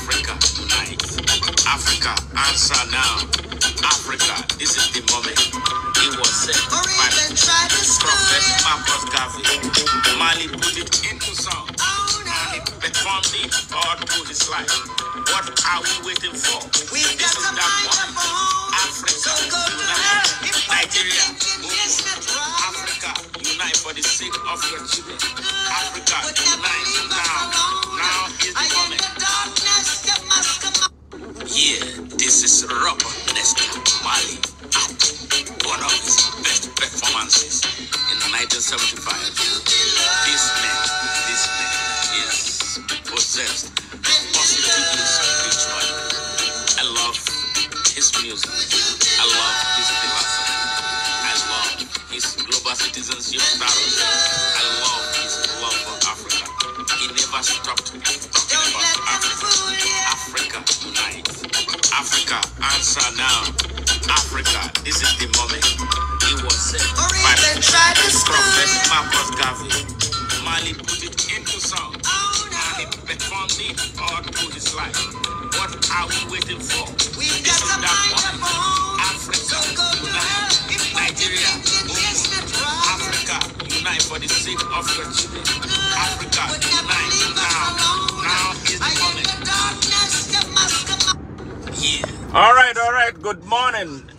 Africa, unite. Africa, answer now. Africa, this is the moment. It was said by Prophet Marcus Garvey. Mali put it into song. And it performed it all through his life. What are we waiting for? This is that moment. Africa, unite. Nigeria, Africa, unite for the sake of your children. Africa, unite now. Now is the moment. Yeah, this is Robert Nesta Mali at one of his best performances in 1975. This man is possessed positively spiritually. I love his music. I love his philosophy. I love his global citizenship status. I love his love for Africa. He never stopped talking about Africa. Africa, unite. Africa, answer now. Africa, this is the moment. It was said by Prophet Marcus Garvey. Mali put it into song. And he performed it all through his life. What are we waiting for? This is that moment. Africa, unite. Nigeria, Africa, unite for the sake of your children. Africa, unite now. Now is the moment. Yeah. All right. Good morning,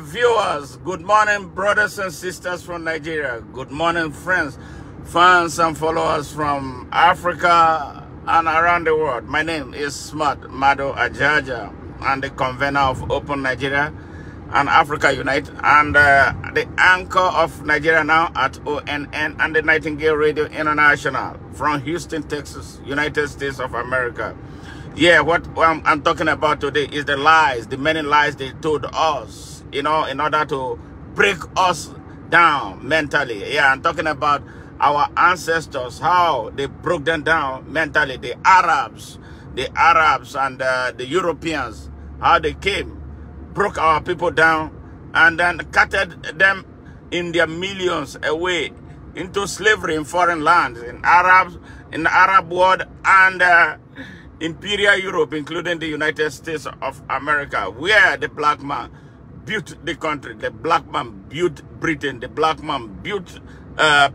viewers. Good morning, brothers and sisters from Nigeria. Good morning, friends, fans, and followers from Africa and around the world. My name is Madu Ajaja. I'm the convener of Open Nigeria and Africa Unite, and the anchor of Nigeria Now at ONN and the Nightingale Radio International from Houston, Texas, United States of America. Yeah, what I'm talking about today is the lies, the many lies they told us, in order to break us down mentally. Yeah, I'm talking about our ancestors, how they broke them down mentally. The Arabs and the Europeans, how they came, broke our people down, and then carted them in their millions away into slavery in foreign lands, in the Arab world, and Imperial Europe, including the United States of America, where the black man built the country. The black man built Britain. The black man built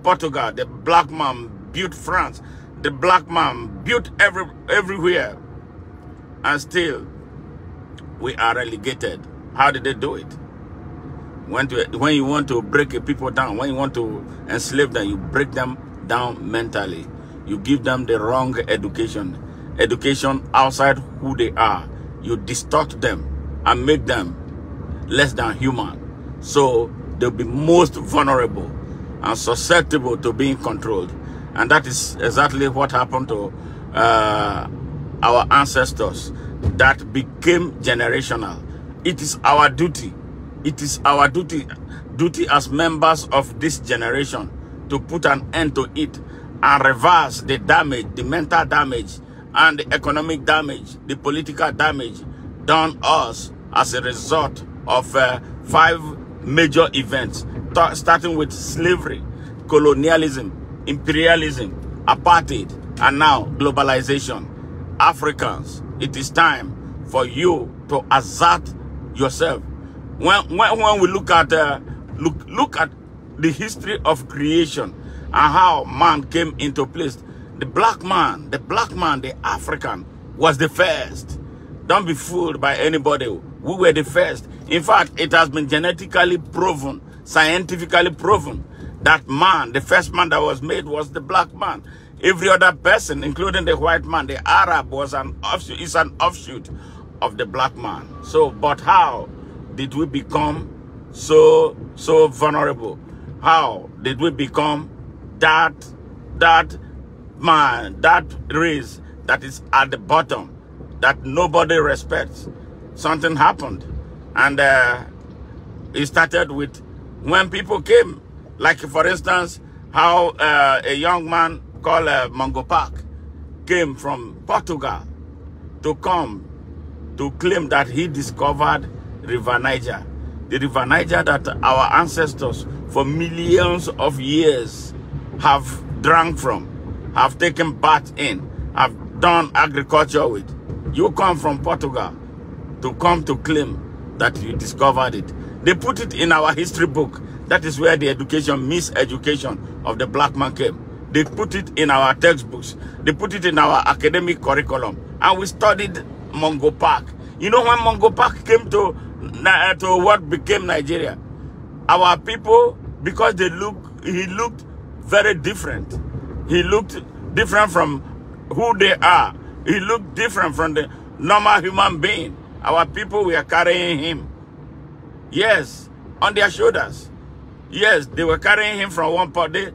Portugal. The black man built France. The black man built everywhere. And still, we are relegated. How did they do it? When you want to break a people down, when you want to enslave them, you break them down mentally. You give them the wrong education outside who they are. You distort them and make them less than human. So they'll be most vulnerable and susceptible to being controlled. And that is exactly what happened to our ancestors. That became generational. It is our duty. It is our duty as members of this generation to put an end to it and reverse the damage, the mental damage, and the economic damage, the political damage done us as a result of 5 major events, starting with slavery, colonialism, imperialism, apartheid, and now globalization. Africans, it is time for you to assert yourself. When we look at the history of creation and how man came into place, the black man, the African, was the first. Don't be fooled by anybody. We were the first. In fact, it has been genetically proven, scientifically proven, that man, the first man that was made, was the black man. Every other person, including the white man, the Arab, is an offshoot of the black man. So, but how did we become so vulnerable? How did we become that man, that race that is at the bottom, that nobody respects? Something happened, and it started with when people came, like for instance, how a young man called Mungo Park came from Portugal to come to claim that he discovered River Niger. The River Niger that our ancestors for millions of years have drank from, have taken bath in, have done agriculture with. You come from Portugal to come to claim that you discovered it. They put it in our history book. That is where the miseducation of the black man came. They put it in our textbooks. They put it in our academic curriculum. And we studied Mungo Park. You know when Mungo Park came to what became Nigeria? Our people, because he looked very different. He looked different from who they are. He looked different from the normal human being. Our people were carrying him. Yes, on their shoulders. Yes, they were carrying him from one part. They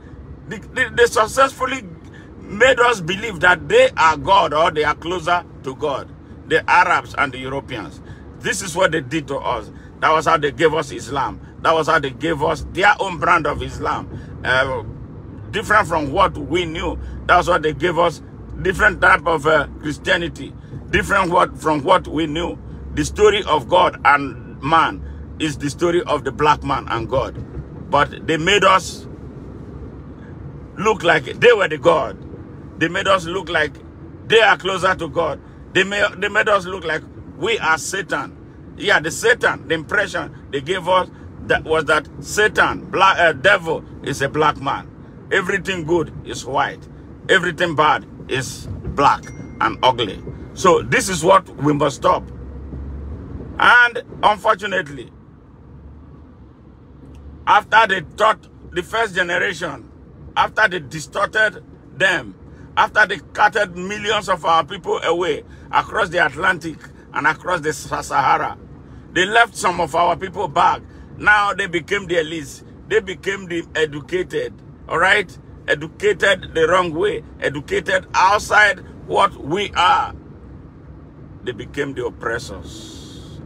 successfully made us believe that they are God, or they are closer to God. The Arabs and the Europeans. This is what they did to us. That was how they gave us Islam. That was how they gave us their own brand of Islam. Different from what we knew. That was what they gave us. Different type of Christianity. Different from what we knew. The story of God and man is the story of the black man and God. But they made us look like they were the God. They made us look like they are closer to God. They made us look like we are Satan. Yeah, the Satan, the impression they gave us was that Satan, devil, is a black man. Everything good is white. Everything bad is black and ugly. So this is what we must stop. And unfortunately, after they taught the first generation, after they distorted them, after they carted millions of our people away across the Atlantic and across the Sahara, they left some of our people back. Now they became the elites. They became the educated, all right? Educated the wrong way. Educated outside what we are. They became the oppressors.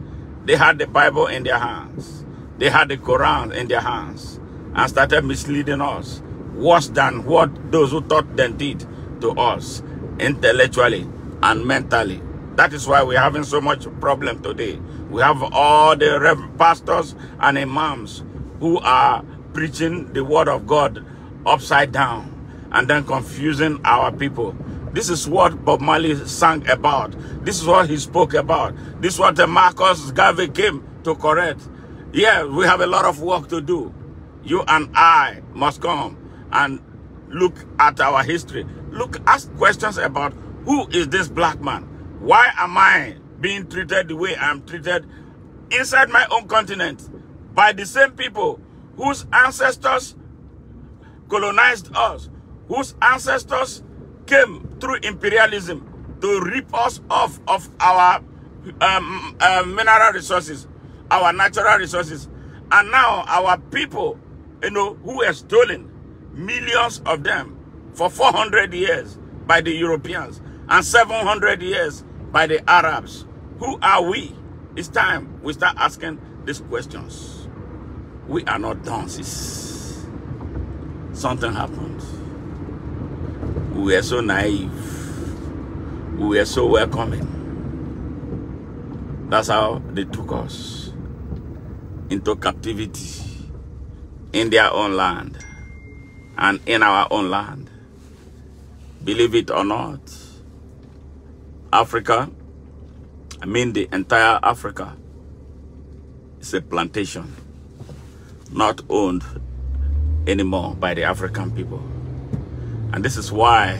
They had the Bible in their hands. They had the Quran in their hands and started misleading us. Worse than what those who taught them did to us, intellectually and mentally. That is why we're having so much problem today. We have all the pastors and imams who are preaching the word of God upside down and then confusing our people. This is what Bob Marley sang about. This is what he spoke about. This is what Marcus Garvey came to correct. Yeah, we have a lot of work to do. You and I must come and look at our history. Ask questions about who is this black man? Why am I being treated the way I'm treated inside my own continent by the same people whose ancestors colonized us, whose ancestors came through imperialism to rip us off of our mineral resources, our natural resources, and now our people, who were stolen, millions of them, for 400 years by the Europeans and 700 years by the Arabs. Who are we? It's time we start asking these questions. We are not dunces. Something happened. We were so naive. We were so welcoming. That's how they took us into captivity in their own land and in our own land. Believe it or not, Africa, the entire Africa, is a plantation, not owned anymore by the African people. And this is why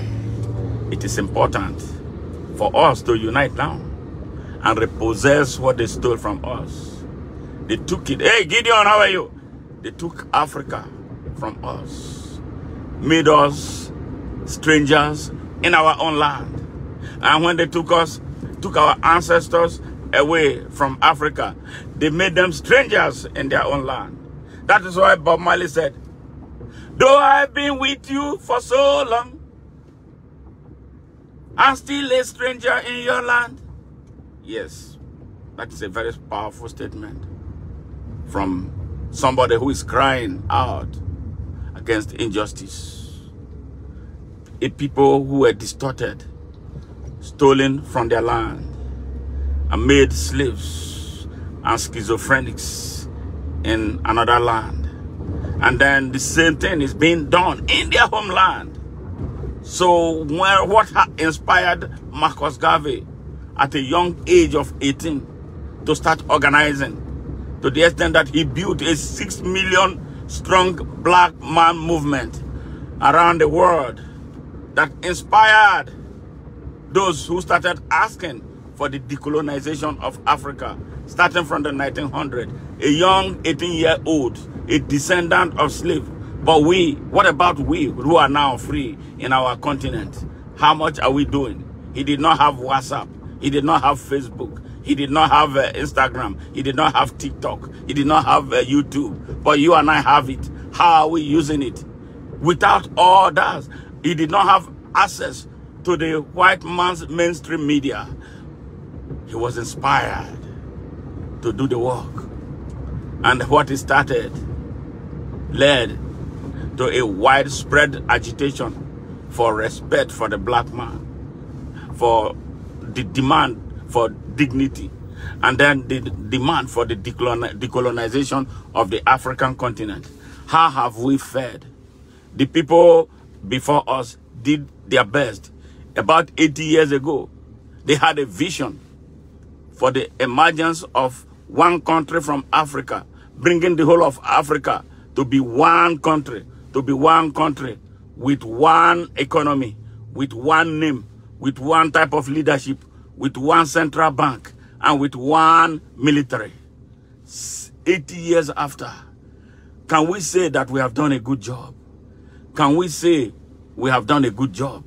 it is important for us to unite now and repossess what they stole from us. They took it. Hey, Gideon, how are you? They took Africa from us, made us strangers in our own land. And when they took our ancestors away from Africa, they made them strangers in their own land. That is why Bob Marley said, though I've been with you for so long, I'm still a stranger in your land. Yes, that is a very powerful statement from somebody who is crying out against injustice. A people who were distorted, stolen from their land, and made slaves and schizophrenics in another land. And then the same thing is being done in their homeland. So what inspired Marcus Garvey at a young age of 18 to start organizing, to the extent that he built a 6 million strong black man movement around the world that inspired those who started asking for the decolonization of Africa, starting from the 1900s. A young 18-year-old, a descendant of slaves. But we, what about we who are now free in our continent? How much are we doing? He did not have WhatsApp. He did not have Facebook. He did not have Instagram. He did not have TikTok. He did not have YouTube. But you and I have it. How are we using it? Without all that, he did not have access to the white man's mainstream media. He was inspired to do the work. And what he started led to a widespread agitation for respect for the black man, for the demand for dignity, and then the demand for the decolonization of the African continent. How have we fared? The people before us did their best. About 80 years ago, they had a vision for the emergence of one country from Africa, bringing the whole of Africa to be one country, with one economy, with one name, with one type of leadership, with one central bank, and with one military. 80 years after, can we say that we have done a good job? Can we say we have done a good job?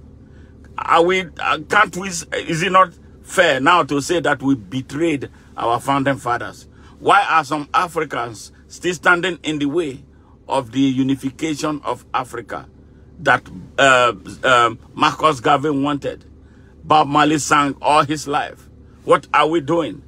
Can't we, is it not fair now to say that we betrayed our founding fathers? Why are some Africans still standing in the way of the unification of Africa that Marcus Garvey wanted? Bob Marley sang all his life. What are we doing?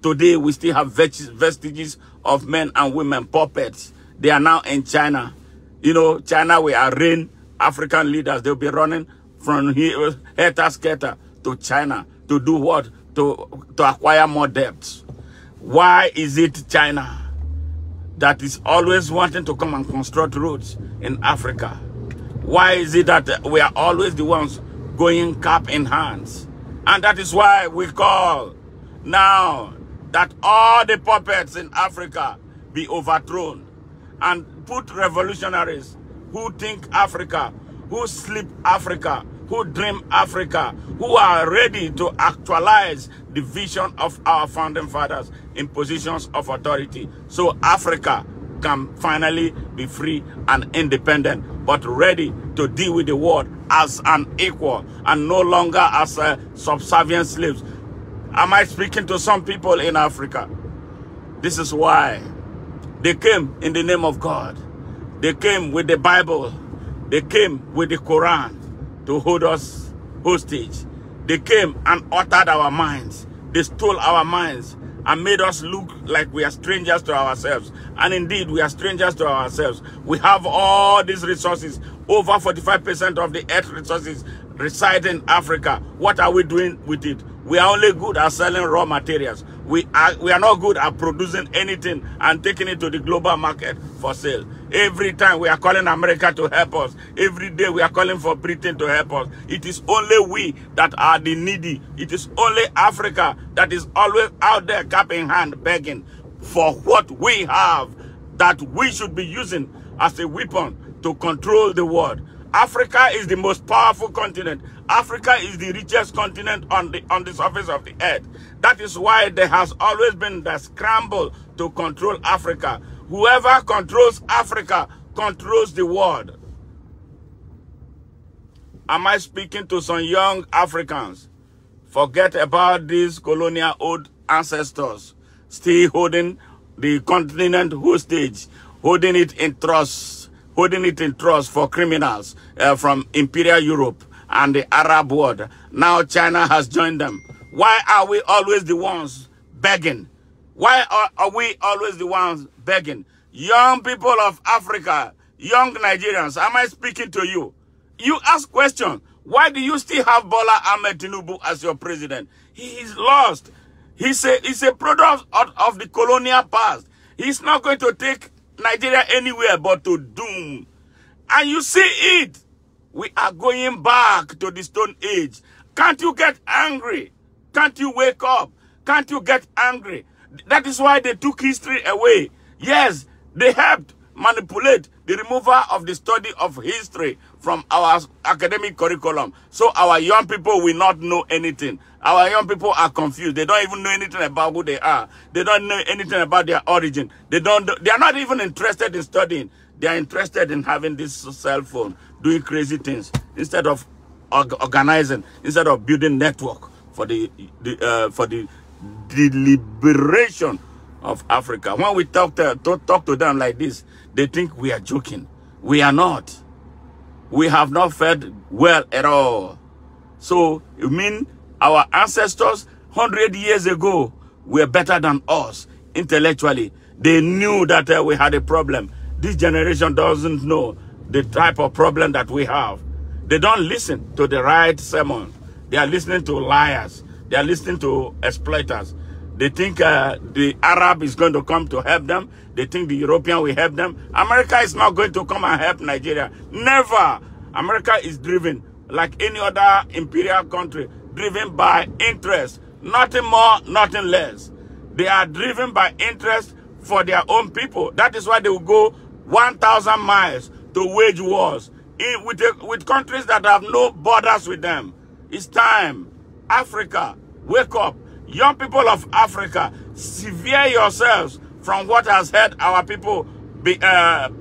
Today we still have vestiges of men and women, puppets. They are now in China. You know, China will arraign African leaders. They'll be running from here, helter-skelter, to China to do what? To acquire more debts. Why is it China that is always wanting to come and construct roads in Africa? Why is it that we are always the ones going cap in hands? And that is why we call now that all the puppets in Africa be overthrown, and put revolutionaries who think Africa, who sleep Africa, who dream Africa, who are ready to actualize the vision of our founding fathers in positions of authority, so Africa can finally be free and independent, but ready to deal with the world as an equal and no longer as subservient slaves. Am I speaking to some people in Africa? This is why they came in the name of God. They came with the Bible. They came with the Quran to hold us hostage. They came and altered our minds. They stole our minds and made us look like we are strangers to ourselves. And indeed, we are strangers to ourselves. We have all these resources. Over 45% of the earth resources reside in Africa. What are we doing with it? We are only good at selling raw materials. We are not good at producing anything and taking it to the global market for sale. Every time we are calling America to help us. Every day we are calling for Britain to help us. It is only we that are the needy. It is only Africa that is always out there cap in hand begging for what we have that we should be using as a weapon to control the world. Africa is the most powerful continent. Africa is the richest continent on the surface of the earth. That is why there has always been the scramble to control Africa. Whoever controls Africa controls the world. Am I speaking to some young Africans? Forget about these colonial old ancestors still holding the continent hostage, holding it in trust for criminals from Imperial Europe and the Arab world. Now China has joined them. Why are we always the ones begging? Why are we always the ones begging? Young people of Africa, young Nigerians, am I speaking to you? You ask question. Why do you still have Bola Ahmed Tinubu as your president? He is lost. He's a product of the colonial past. He's not going to take Nigeria anywhere but to doom. And you see it. We are going back to the Stone Age. Can't you get angry Can't you wake up? Can't you get angry? That is why they took history away. Yes, they helped manipulate the removal of the study of history from our academic curriculum. So our young people will not know anything. Our young people are confused. They don't even know anything about who they are. They don't know anything about their origin. They are not even interested in studying. They are interested in having this cell phone, doing crazy things, instead of organizing, instead of building network for the liberation of Africa. When we talk to them like this, they think we are joking. We are not. We have not fed well at all. So, you mean our ancestors 100 years ago were better than us intellectually? They knew that we had a problem. This generation doesn't know the type of problem that we have. They don't listen to the right sermon. They are listening to liars. They are listening to exploiters. They think the Arab is going to come to help them. They think the European will help them. America is not going to come and help Nigeria. Never. America is driven, like any other imperial country, driven by interest. Nothing more, nothing less. They are driven by interest for their own people. That is why they will go 1,000 miles to wage wars with countries that have no borders with them. It's time. Africa, wake up. Young people of Africa, sever yourselves from what has held our people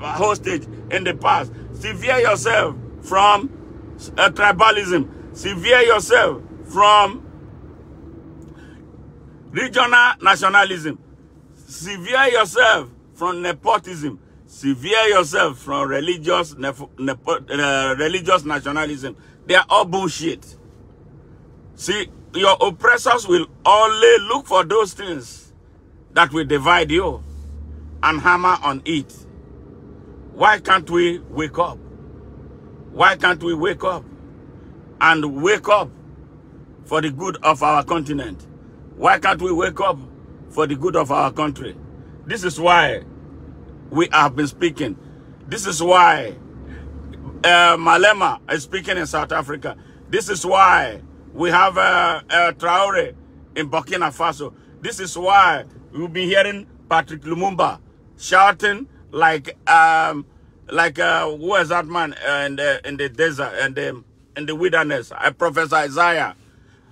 hostage in the past. Sever yourself from tribalism. Sever yourself from regional nationalism. Sever yourself from nepotism. Sever yourself from religious nationalism. They are all bullshit. See, your oppressors will only look for those things that will divide you and hammer on it. Why can't we wake up? Why can't we wake up and wake up for the good of our continent? Why can't we wake up for the good of our country? This is why we have been speaking. This is why Malema is speaking in South Africa. This is why we have Traore in Burkina Faso. This is why we've been hearing Patrick Lumumba shouting like who is that man in the desert and in the wilderness? Professor Isaiah.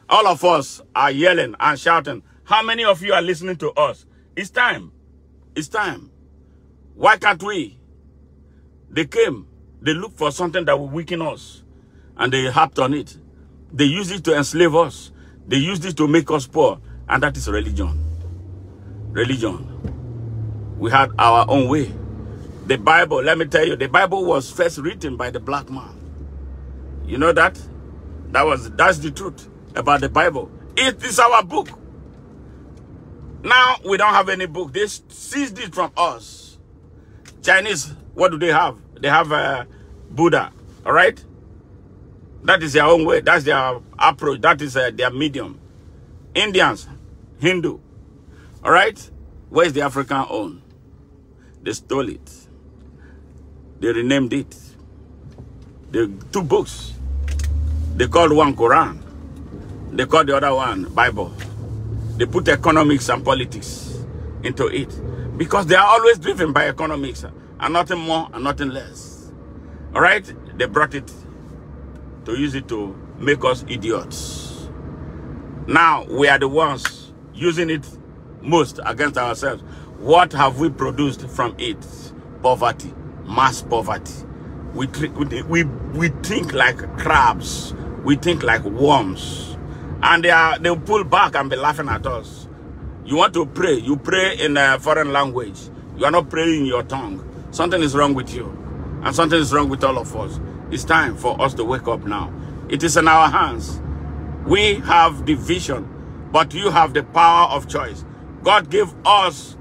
All of us are yelling and shouting. How many of you are listening to us? It's time. It's time. Why can't we? They came. They looked for something that will weaken us, and they harped on it. They used it to enslave us. They used it to make us poor. And that is religion. Religion. We had our own way. The Bible, let me tell you, the Bible was first written by the black man. You know that? That's the truth about the Bible. It is our book. Now we don't have any book. They seized it from us. Chinese, what do they have? They have Buddha. All right? That is their own way. That's their approach. That is their medium. Indians, Hindu. All right? Where is the African own? They stole it. They renamed it. The two books. They called one Quran. They called the other one Bible. They put economics and politics into it. Because they are always driven by economics. And nothing more and nothing less. All right? They brought it to use it to make us idiots. Now we are the ones using it most against ourselves. What have we produced from it? Poverty, mass poverty. We think like crabs. We think like worms, and they'll pull back and be laughing at us. You want to pray? You pray in a foreign language. You are not praying in your tongue. Something is wrong with you, and something is wrong with all of us. It's time for us to wake up now. It is in our hands. We have the vision, but you have the power of choice. God gave us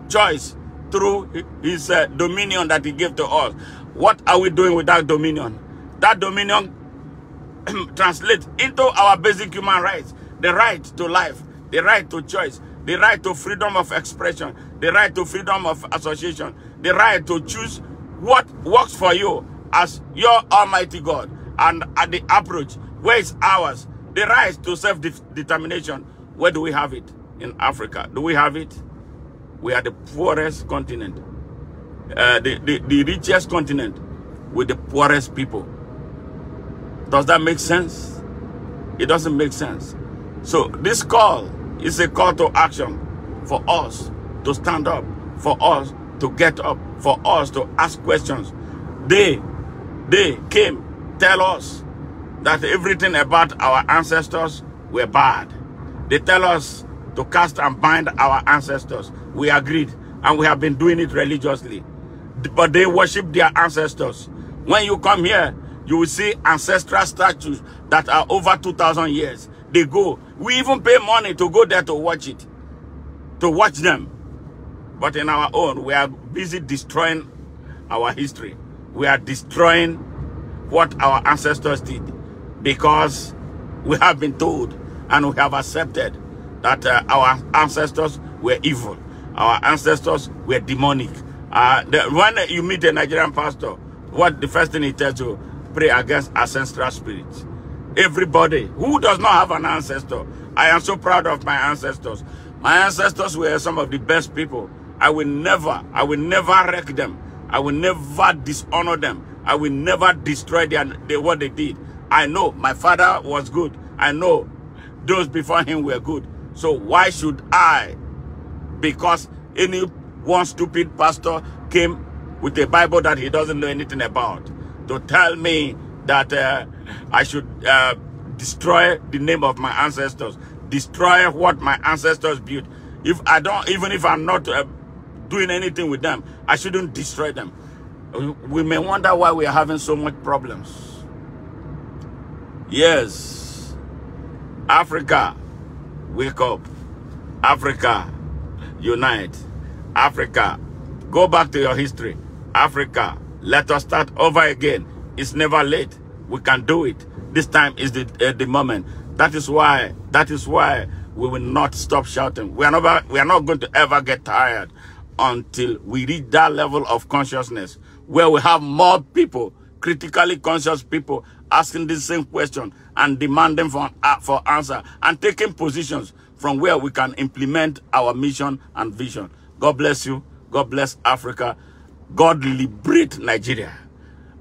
choice through his dominion that he gave to us. What are we doing with that dominion? That dominion translates into our basic human rights. The right to life, the right to choice, the right to freedom of expression, the right to freedom of association, the right to choose what works for you as your almighty God. And at the approach, where is ours? The right to self-determination. Where do we have it? In Africa. Do we have it? We are the poorest continent. The richest continent with the poorest people. Does that make sense? It doesn't make sense. So this call is a call to action for us to stand up, for us to get up, for us to ask questions. They came, tell us that everything about our ancestors were bad. They tell us to cast and bind our ancestors. We agreed, and we have been doing it religiously. But they worship their ancestors. When you come here, you will see ancestral statues that are over 2,000 years. They go. We even pay money to go there to watch it, to watch them. But in our own, we are busy destroying our history. We are destroying what our ancestors did because we have been told and we have accepted that our ancestors were evil. Our ancestors were demonic. When you meet a Nigerian pastor, what the first thing he tells you, pray against ancestral spirits. Everybody who does not have an ancestor, I am so proud of my ancestors. My ancestors were some of the best people. I will never wreck them. I will never dishonor them. I will never destroy what they did. I know my father was good. I know those before him were good. So why should I, because any one stupid pastor came with a Bible that he doesn't know anything about, to tell me that I should destroy the name of my ancestors, destroy what my ancestors built. If I don't, even if I'm not doing anything with them, I shouldn't destroy them. We may wonder why we are having so much problems. Yes, Africa, wake up. Africa, unite. Africa, go back to your history. Africa, let us start over again. It's never late. We can do it. This time is the moment. That is why we will not stop shouting. We are not going to ever get tired until we reach that level of consciousness where we have more people, critically conscious people, asking the same question and demanding for answer and taking positions from where we can implement our mission and vision. God bless you. God bless Africa. God liberate Nigeria,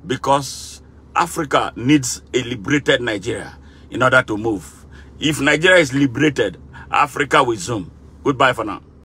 because Africa needs a liberated Nigeria in order to move. If Nigeria is liberated, Africa will zoom. Goodbye for now.